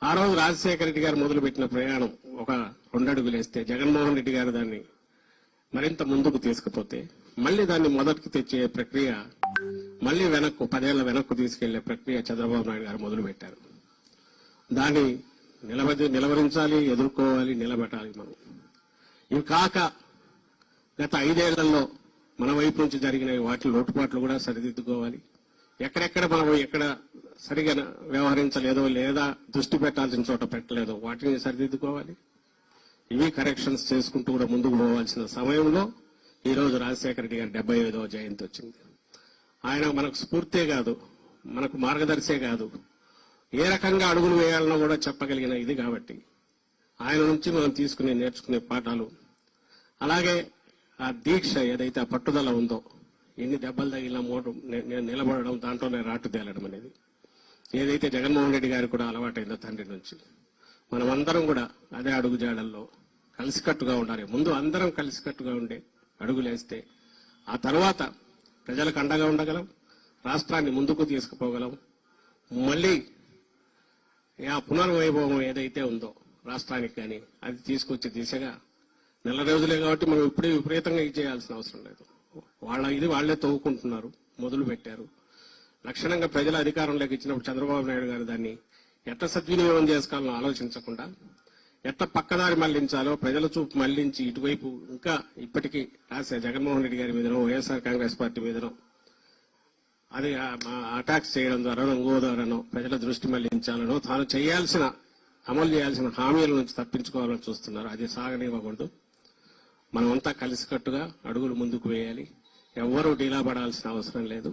ఆ రోజు రాజశేఖర రెడ్డి గారు మొదలుపెట్టిన ప్రయాణం ఒక 2 అడుగులు వేస్తే జగన్మోహన్ రెడ్డి గారు దాన్ని మరింత ముందుకు తీసుకుపోతే మళ్లీ దాన్ని మొదటికి తెచ్చే ప్రక్రియ మళ్లీ 10 ఏళ్ల వెనక్కు తీసుకెళ్లే ప్రక్రియ చంద్రబాబు నాయుడు గారు మొదలుపెట్టారు. దాన్ని నిలవరించాలి, ఎదుర్కోవాలి, నిలబెట్టాలి. మనం ఇవి కాక గత 5 ఏళ్లలో మన వైపు నుంచి జరిగిన వాటి లోటుపాట్లు కూడా సరిదిద్దుకోవాలి. ఎక్కడెక్కడ మనం ఎక్కడ సరిగా వ్యవహరించలేదో లేదా దృష్టి పెట్టాల్సిన చోట పెట్టలేదో వాటిని సరిదిద్దుకోవాలి. ఇవి కరెక్షన్స్ చేసుకుంటూ కూడా ముందుకు పోవాల్సిన సమయంలో ఈ రోజు రాజశేఖర రెడ్డి గారి 75వ జయంతి వచ్చింది. ఆయన మనకు స్ఫూర్తే కాదు, మనకు మార్గదర్శే కాదు, ఏ రకంగా అడుగులు వేయాలనో కూడా చెప్పగలిగిన ఇది కాబట్టి ఆయన నుంచి మనం నేర్చుకునే పాఠాలు, అలాగే ఆ దీక్ష ఏదైతే ఆ పట్టుదల ఉందో, ఎన్ని దెబ్బలు తగిలిన నిలబడడం, దాంట్లోనే రాటు తేలడం అనేది ఏదైతే జగన్మోహన్ రెడ్డి గారికి కూడా అలవాటైందో తండ్రి నుంచి, మనమందరం కూడా అదే అడుగు జాడల్లో కలిసికట్టుగా ఉండాలి. ముందు అందరం కలిసికట్టుగా ఉండే అడుగులేస్తే ఆ తర్వాత ప్రజలకు అండగా ఉండగలం, రాష్ట్రాన్ని ముందుకు తీసుకుపోగలం. మళ్లీ ఆ పునర్వైభవం ఏదైతే ఉందో రాష్ట్రానికి కానీ అది తీసుకొచ్చే దిశగా 4 రోజులే కాబట్టి మనం ఇప్పుడే విపరీతంగా ఇది చేయాల్సిన అవసరం లేదు. వాళ్లే తవ్వుకుంటున్నారు, మొదలు పెట్టారు. లక్షణంగా ప్రజల అధికారంలోకి ఇచ్చినప్పుడు చంద్రబాబు నాయుడు గారు దాన్ని ఎట్లా సద్వినియోగం చేసుకోవాలని ఆలోచించకుండా ఎట్లా పక్కదారి మళ్లించాలో ప్రజల చూపు మళ్లించి ఇటువైపు ఇంకా ఇప్పటికీ జగన్మోహన్ రెడ్డి గారి మీదనో వైఎస్ఆర్ కాంగ్రెస్ పార్టీ మీదనో అది అటాక్స్ చేయడం ద్వారానో ఇంకో ద్వారానో ప్రజల దృష్టి మళ్లించాలనో తాను అమలు చేయాల్సిన హామీల నుంచి తప్పించుకోవాలని చూస్తున్నారు. అది సాగనివ్వకుండా మనమంతా కలిసికట్టుగా అడుగులు ముందుకు వేయాలి. ఎవ్వరూ డీలా పడాల్సిన అవసరం లేదు.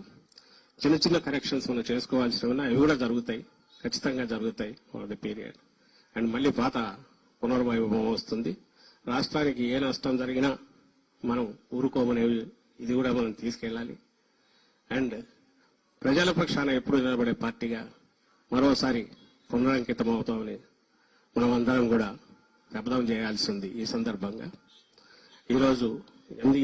చిన్న చిన్న కరెక్షన్స్ మనం చేసుకోవాల్సినవి ఉన్నాయి, అవి కూడా జరుగుతాయి, ఖచ్చితంగా జరుగుతాయి ఫర్ ది పీరియడ్. అండ్ మళ్లీ పాత పునర్వైభవం వస్తుంది. రాష్ట్రానికి ఏ నష్టం జరిగినా మనం ఊరుకోమనేవి ఇది కూడా మనం తీసుకెళ్లాలి. అండ్ ప్రజల పక్షాన ఎప్పుడు నిలబడే పార్టీగా మరోసారి పునరంకితం అవుతామని మనం అందరం కూడా శపథం చేయాల్సి ఉంది. ఈ సందర్భంగా ఈరోజు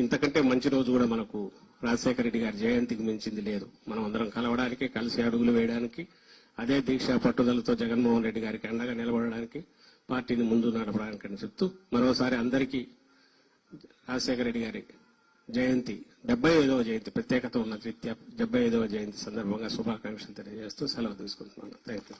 ఇంతకంటే మంచి రోజు కూడా మనకు రాజశేఖర రెడ్డి గారి జయంతికి మించింది లేదు. మనం అందరం కలవడానికి, కలిసి అడుగులు వేయడానికి, అదే దీక్ష పట్టుదలతో జగన్మోహన్ రెడ్డి గారికి అండగా నిలబడడానికి, పార్టీని ముందు నడపడానికి అని చెప్తూ మరోసారి అందరికీ రాజశేఖర రెడ్డి గారి జయంతి 75వ జయంతి ప్రత్యేకత ఉన్న రీత్యా 75వ జయంతి సందర్భంగా శుభాకాంక్షలు తెలియజేస్తూ సెలవు తీసుకుంటున్నాను. Thank you.